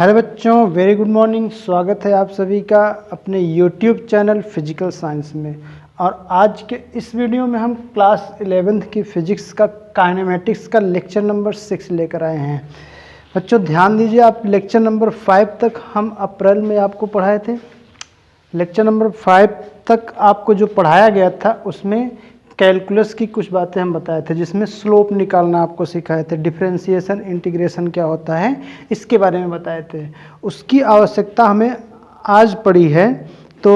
Hello बच्चों, very good morning. स्वागत है आप सभी का अपने यूट्यूब चैनल फिजिकल साइंस में। और आज के इस वीडियो में हम क्लास 11th की फिजिक्स का काइनेमेटिक्स का लेक्चर नंबर 6 लेकर आए हैं। बच्चों ध्यान दीजिए, आप लेक्चर नंबर 5 तक हम अप्रैल में आपको पढ़ाए थे। लेक्चर नंबर 5 तक आपको जो पढ़ाया गया था उसमें कैलकुलस की कुछ बातें हम बताए थे, जिसमें स्लोप निकालना आपको सिखाए थे, डिफरेंशिएशन इंटीग्रेशन क्या होता है इसके बारे में बताए थे। उसकी आवश्यकता हमें आज पड़ी है। तो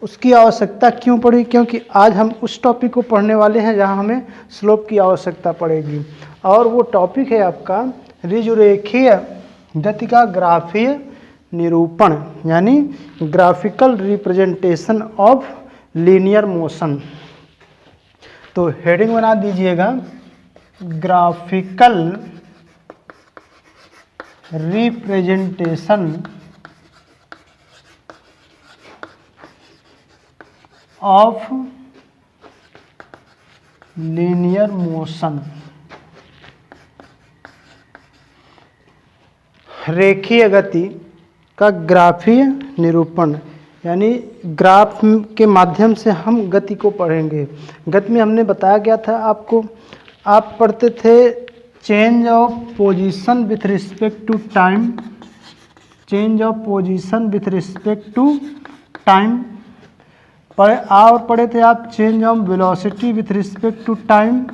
उसकी आवश्यकता क्यों पड़ी? क्योंकि आज हम उस टॉपिक को पढ़ने वाले हैं जहां हमें स्लोप की आवश्यकता पड़ेगी। और वो टॉपिक है आपका ऋजुरेखीय गति का ग्राफीय निरूपण, यानी graphical representation of linear motion. तो हेडिंग बना दीजिएगा, graphical representation of linear motion. रेखीय गति का ग्राफीय निरूपण, यानी ग्राफ के माध्यम से हम गति को पढ़ेंगे। गति में हमने बताया गया था आपको, आप पढ़ते थे change of position with respect to time, change of position with respect to time. और पढ़े थे आप change of velocity with respect to time.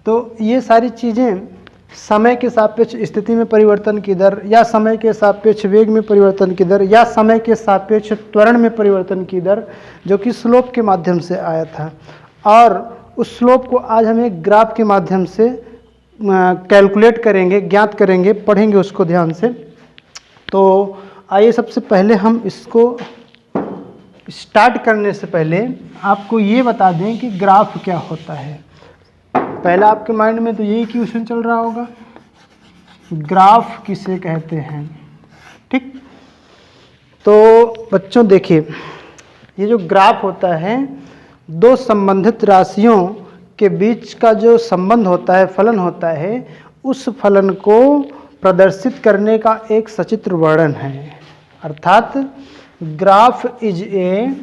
तो ये सारी चीज़ें समय के सापेक्ष स्थिति में परिवर्तन की दर, या समय के सापेक्ष वेग में परिवर्तन की दर, या समय के सापेक्ष त्वरण में परिवर्तन की दर, जो कि स्लोप के माध्यम से आया था। और उस स्लोप को आज हम एक ग्राफ के माध्यम से कैलकुलेट करेंगे, ज्ञात करेंगे, पढ़ेंगे उसको ध्यान से। तो आइए सबसे पहले हम इसको स्टार्ट करने से पहले आपको ये बता दें कि ग्राफ क्या होता है। पहला आपके माइंड में तो यही क्वेश्चन चल रहा होगा, ग्राफ किसे कहते हैं। ठीक, तो बच्चों देखिए, ये जो ग्राफ होता है, दो संबंधित राशियों के बीच का जो संबंध होता है, फलन होता है, उस फलन को प्रदर्शित करने का एक सचित्र वर्णन है। अर्थात graph is a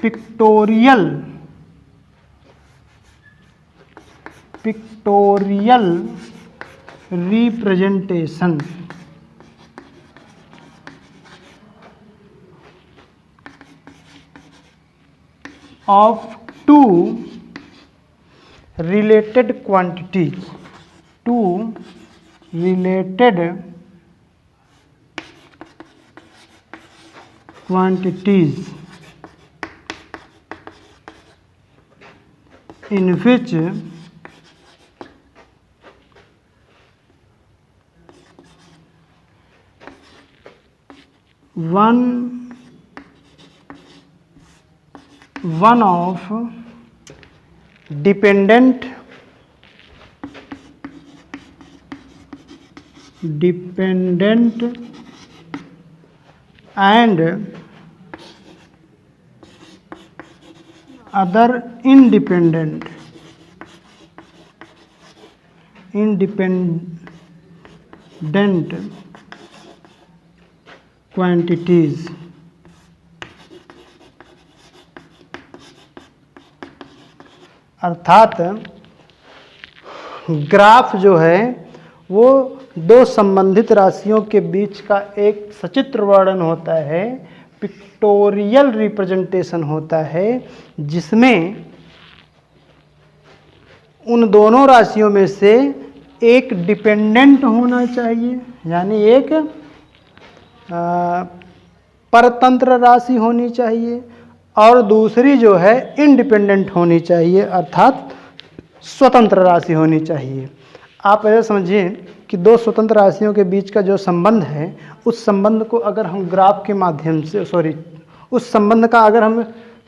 pictorial representation of two related quantities, in which one of dependent and other independent quantities अर्थात ग्राफ जो है वो दो संबंधित राशियों के बीच का एक सचित्र वर्णन होता है, पिक्टोरियल रिप्रेजेंटेशन होता है, जिसमें उन दोनों राशियों में से एक डिपेंडेंट होना चाहिए, यानी एक परतंत्र राशि होनी चाहिए, और दूसरी जो है इंडिपेंडेंट होनी चाहिए, अर्थात स्वतंत्र राशि होनी चाहिए। आप ऐसा समझिए कि दो स्वतंत्र राशियों के बीच का जो संबंध है, उस संबंध को अगर हम ग्राफ के माध्यम से उस संबंध का अगर हम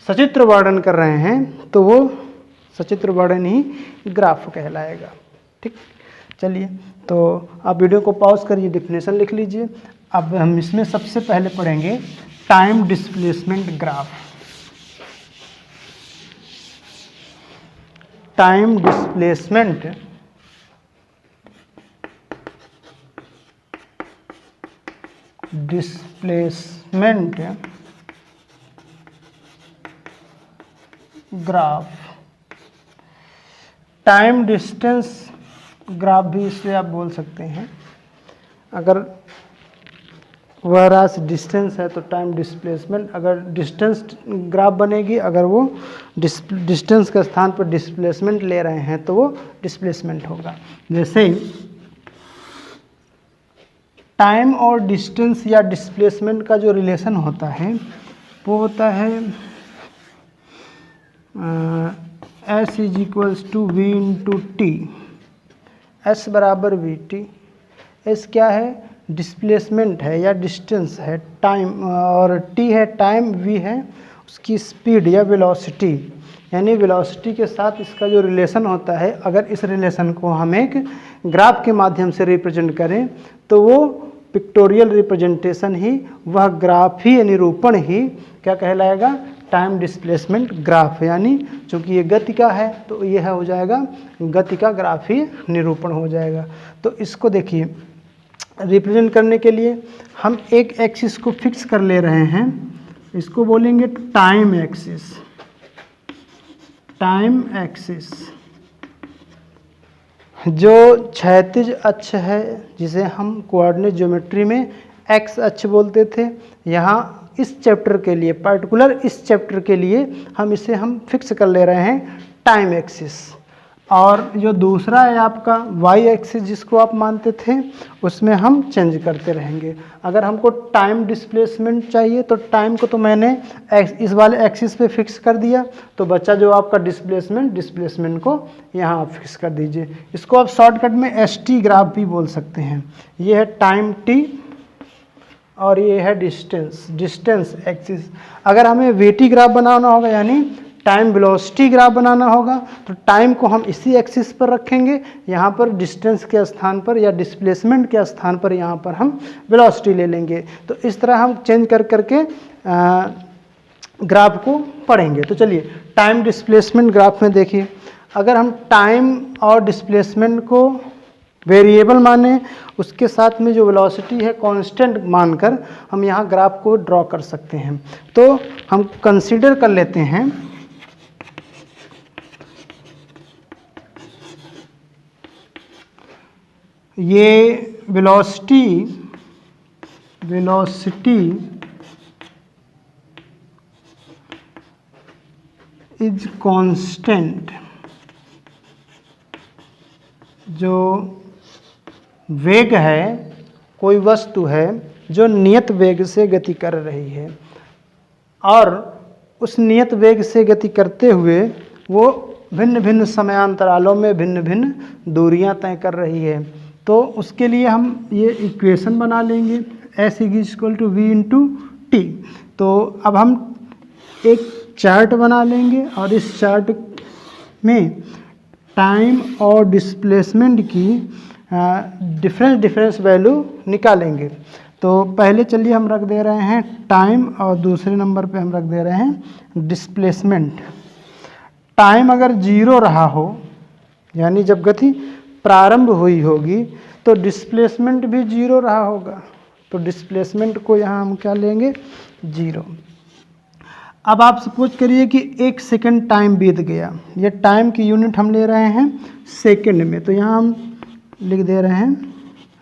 सचित्र वर्णन कर रहे हैं तो वो सचित्र वर्णन ही ग्राफ कहलाएगा। ठीक, चलिए तो आप वीडियो को पॉज करिए, डेफिनेशन लिख लीजिए। अब हम इसमें सबसे पहले पढ़ेंगे time displacement graph. Time displacement graph, time distance graph भी इसे आप बोल सकते हैं। अगर वह राशि डिस्टेंस है तो टाइम डिस्प्लेसमेंट, अगर डिस्टेंस ग्राफ बनेगी, अगर वो डिस्टेंस के स्थान पर डिस्प्लेसमेंट ले रहे हैं तो वो डिस्प्लेसमेंट होगा। जैसे टाइम और डिस्टेंस या डिस्प्लेसमेंट का जो रिलेशन होता है वो होता है S is equals to v into t, S बराबर वी टी। एस क्या है? डिस्प्लेसमेंट है या डिस्टेंस है, टाइम, और टी है टाइम, वी है उसकी स्पीड या वेलोसिटी, यानी वेलोसिटी के साथ इसका जो रिलेशन होता है, अगर इस रिलेशन को हम एक ग्राफ के माध्यम से रिप्रेजेंट करें तो वो पिक्टोरियल रिप्रेजेंटेशन ही, वह ग्राफ ही, निरूपण ही क्या कहलाएगा? Time displacement graph. यानी चूँकि ये गति का है तो यह हो जाएगा गति का ग्राफ ही निरूपण हो जाएगा। तो इसको देखिए, रिप्रेजेंट करने के लिए हम एक एक्सिस को फिक्स कर ले रहे हैं, इसको बोलेंगे टाइम एक्सिस। टाइम एक्सिस जो क्षैतिज अक्ष है, जिसे हम कोऑर्डिनेट ज्योमेट्री में एक्स अक्ष बोलते थे, यहाँ इस चैप्टर के लिए, पर्टिकुलर इस चैप्टर के लिए हम इसे फिक्स कर ले रहे हैं टाइम एक्सिस। और जो दूसरा है आपका वाई एक्सिस, जिसको आप मानते थे, उसमें हम चेंज करते रहेंगे। अगर हमको टाइम डिस्प्लेसमेंट चाहिए तो टाइम को तो मैंने इस वाले एक्सिस पे फिक्स कर दिया, तो बच्चा जो आपका डिस्प्लेसमेंट को यहाँ आप फिक्स कर दीजिए। इसको आप शॉर्टकट में एस टी ग्राफ भी बोल सकते हैं। ये है टाइम टी और ये है डिस्टेंस एक्सिस। अगर हमें वीटी ग्राफ बनाना होगा, यानी टाइम वेलोसिटी ग्राफ बनाना होगा, तो टाइम को हम इसी एक्सिस पर रखेंगे, यहाँ पर डिस्टेंस के स्थान पर या डिस्प्लेसमेंट के स्थान पर यहाँ पर हम वेलोसिटी ले लेंगे। तो इस तरह हम चेंज कर करके ग्राफ को पढ़ेंगे। तो चलिए टाइम डिस्प्लेसमेंट ग्राफ में देखिए, अगर हम टाइम और डिस्प्लेसमेंट को वेरिएबल माने, उसके साथ में जो वेलोसिटी है कांस्टेंट मानकर हम यहाँ ग्राफ को ड्रॉ कर सकते हैं। तो हम कंसीडर कर लेते हैं ये वेलोसिटी इज कांस्टेंट, जो वेग है, कोई वस्तु है जो नियत वेग से गति कर रही है, और उस नियत वेग से गति करते हुए वो भिन्न भिन्न समयांतरालों में भिन्न भिन्न दूरियां तय कर रही है। तो उसके लिए हम ये इक्वेशन बना लेंगे, S equal to v into t. तो अब हम एक चार्ट बना लेंगे और इस चार्ट में टाइम और डिस्प्लेसमेंट की डिफरेंस वैल्यू निकालेंगे। तो पहले चलिए हम रख दे रहे हैं टाइम और दूसरे नंबर पे हम रख दे रहे हैं डिस्प्लेसमेंट। टाइम अगर 0 रहा हो, यानी जब गति प्रारंभ हुई होगी, तो डिस्प्लेसमेंट भी 0 रहा होगा। तो डिस्प्लेसमेंट को यहाँ हम क्या लेंगे? 0। अब आप सपोज करिए कि 1 सेकंड टाइम बीत गया, ये टाइम की यूनिट हम ले रहे हैं सेकंड में, तो यहाँ हम लिख दे रहे हैं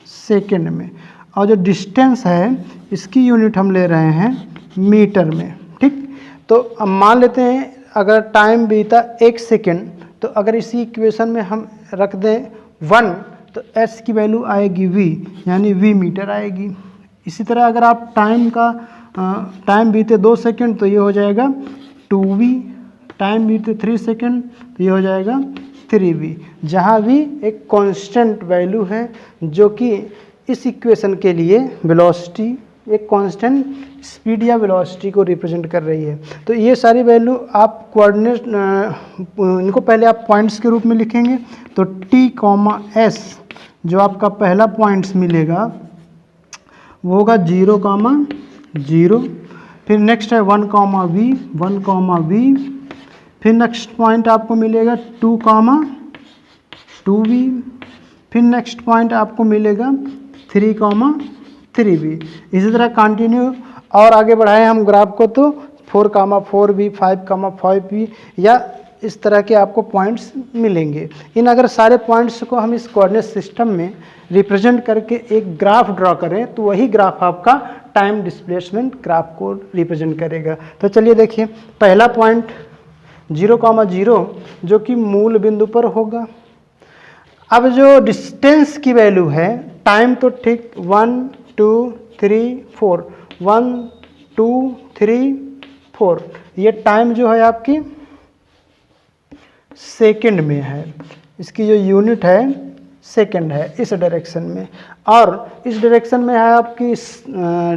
सेकंड में। और जो डिस्टेंस है इसकी यूनिट हम ले रहे हैं मीटर में, ठीक। तो अब मान लेते हैं अगर टाइम बीता 1 सेकंड, तो अगर इसी इक्वेशन में हम रख दें 1, तो s की वैल्यू आएगी v, यानी v मीटर आएगी। इसी तरह अगर आप टाइम बीते 2 सेकंड तो ये हो जाएगा 2v, टाइम बीते 3 सेकंड तो ये हो जाएगा 3v, जहाँ v एक कांस्टेंट वैल्यू है जो कि इस इक्वेशन के लिए वेलोसिटी, एक कांस्टेंट स्पीड या वेलोसिटी को रिप्रेजेंट कर रही है। तो ये सारी वैल्यू आप कोऑर्डिनेट, इनको पहले आप पॉइंट्स के रूप में लिखेंगे। तो t, s जो आपका पहला पॉइंट्स मिलेगा वो होगा 0, 0। फिर नेक्स्ट है 1, v, फिर नेक्स्ट पॉइंट आपको मिलेगा 2,2b, फिर नेक्स्ट पॉइंट आपको मिलेगा 3,3b। इसी तरह कंटिन्यू और आगे बढ़ाएं हम ग्राफ को तो 4,4b, 5,5b या इस तरह के आपको पॉइंट्स मिलेंगे। इन अगर सारे पॉइंट्स को हम इस कोऑर्डिनेट सिस्टम में रिप्रेजेंट करके एक ग्राफ ड्रॉ करें तो वही ग्राफ आपका टाइम डिस्प्लेसमेंट ग्राफ को रिप्रेजेंट करेगा। तो चलिए देखिए, पहला पॉइंट 0,0 जो कि मूल बिंदु पर होगा। अब जो डिस्टेंस की वैल्यू है, टाइम तो ठीक 1 2 3 4, 1 2 3 4, ये टाइम जो है आपकी सेकंड में है, इसकी जो यूनिट है सेकंड है इस डायरेक्शन में, और इस डायरेक्शन में है आपकी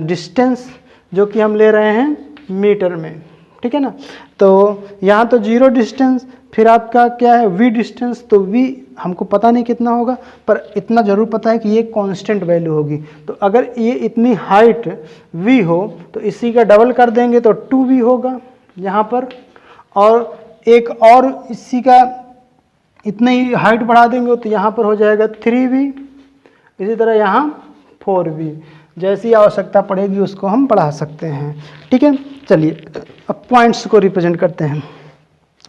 डिस्टेंस जो कि हम ले रहे हैं मीटर में, ठीक है ना। तो यहाँ तो 0 डिस्टेंस, फिर आपका क्या है v डिस्टेंस, तो v हमको पता नहीं कितना होगा, पर इतना ज़रूर पता है कि ये कांस्टेंट वैल्यू होगी। तो अगर ये इतनी हाइट v हो तो इसी का डबल कर देंगे तो 2v होगा यहाँ पर, और एक और इसी का इतना ही हाइट बढ़ा देंगे तो यहाँ पर हो जाएगा 3v, इसी तरह यहाँ 4v, जैसी आवश्यकता पड़ेगी उसको हम बढ़ा सकते हैं, ठीक है। चलिए अब पॉइंट्स को रिप्रेजेंट करते हैं।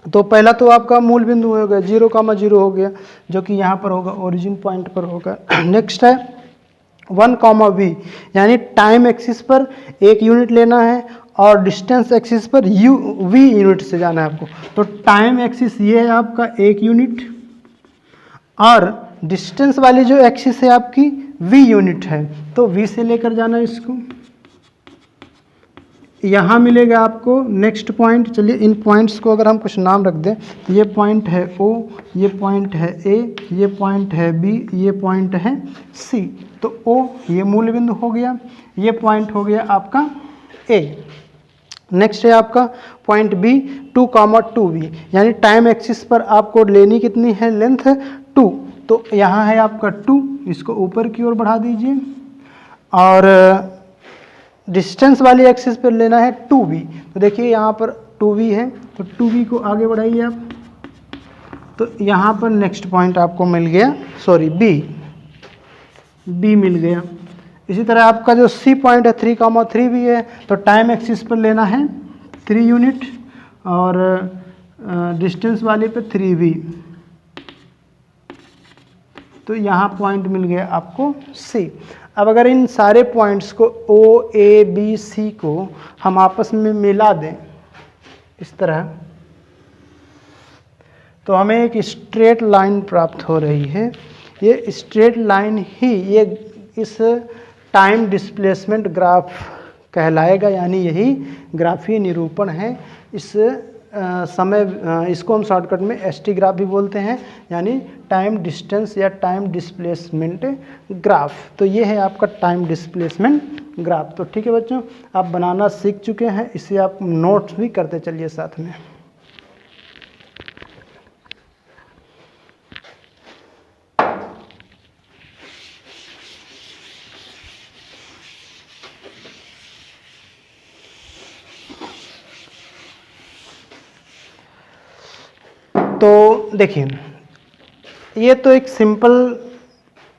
तो पहला तो आपका मूल बिंदु हो गया 0,0 हो गया, जो कि यहाँ पर होगा, ओरिजिन पॉइंट पर होगा। नेक्स्ट है 1,v, यानी टाइम एक्सिस पर एक यूनिट लेना है और डिस्टेंस एक्सिस पर v यूनिट से जाना है आपको। तो टाइम एक्सिस ये है आपका 1 यूनिट, और डिस्टेंस वाली जो एक्सिस है आपकी v यूनिट है, तो v से लेकर जाना है इसको। यहाँ मिलेगा आपको नेक्स्ट पॉइंट। चलिए इन पॉइंट्स को अगर हम कुछ नाम रख दें, तो ये पॉइंट है O, ये पॉइंट है A, ये पॉइंट है B, ये पॉइंट है C। तो O ये मूल बिंदु हो गया, ये पॉइंट हो गया आपका A। नेक्स्ट है आपका पॉइंट B 2,2b, यानी टाइम एक्सिस पर आपको लेनी कितनी है लेंथ 2, तो यहाँ है आपका 2, इसको ऊपर की ओर बढ़ा दीजिए, और डिस्टेंस वाली एक्सिस पर लेना है 2v। तो देखिए यहाँ पर 2v है, तो 2v को आगे बढ़ाइए आप, तो यहाँ पर नेक्स्ट पॉइंट आपको मिल गया, सॉरी b मिल गया। इसी तरह आपका जो C पॉइंट है 3,3b है, तो टाइम एक्सिस पर लेना है 3 यूनिट, और डिस्टेंस वाले पे 3v, तो यहाँ पॉइंट मिल गया आपको C। अब अगर इन सारे पॉइंट्स को O, A, B, C को हम आपस में मिला दें इस तरह, तो हमें एक स्ट्रेट लाइन प्राप्त हो रही है। ये स्ट्रेट लाइन ही ये इस टाइम डिस्प्लेसमेंट ग्राफ कहलाएगा, यानी यही ग्राफीय निरूपण है। इस इसको हम शॉर्टकट में ST ग्राफ भी बोलते हैं, यानी टाइम डिस्टेंस या टाइम डिस्प्लेसमेंट ग्राफ। तो ये है आपका टाइम डिस्प्लेसमेंट ग्राफ। तो ठीक है बच्चों, आप बनाना सीख चुके हैं, इसे आप नोट्स भी करते चलिए साथ में। तो देखिए, ये तो एक सिंपल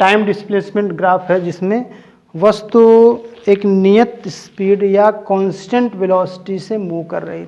टाइम डिस्प्लेसमेंट ग्राफ है जिसमें वस्तु एक नियत स्पीड या कांस्टेंट वेलोसिटी से मूव कर रही है।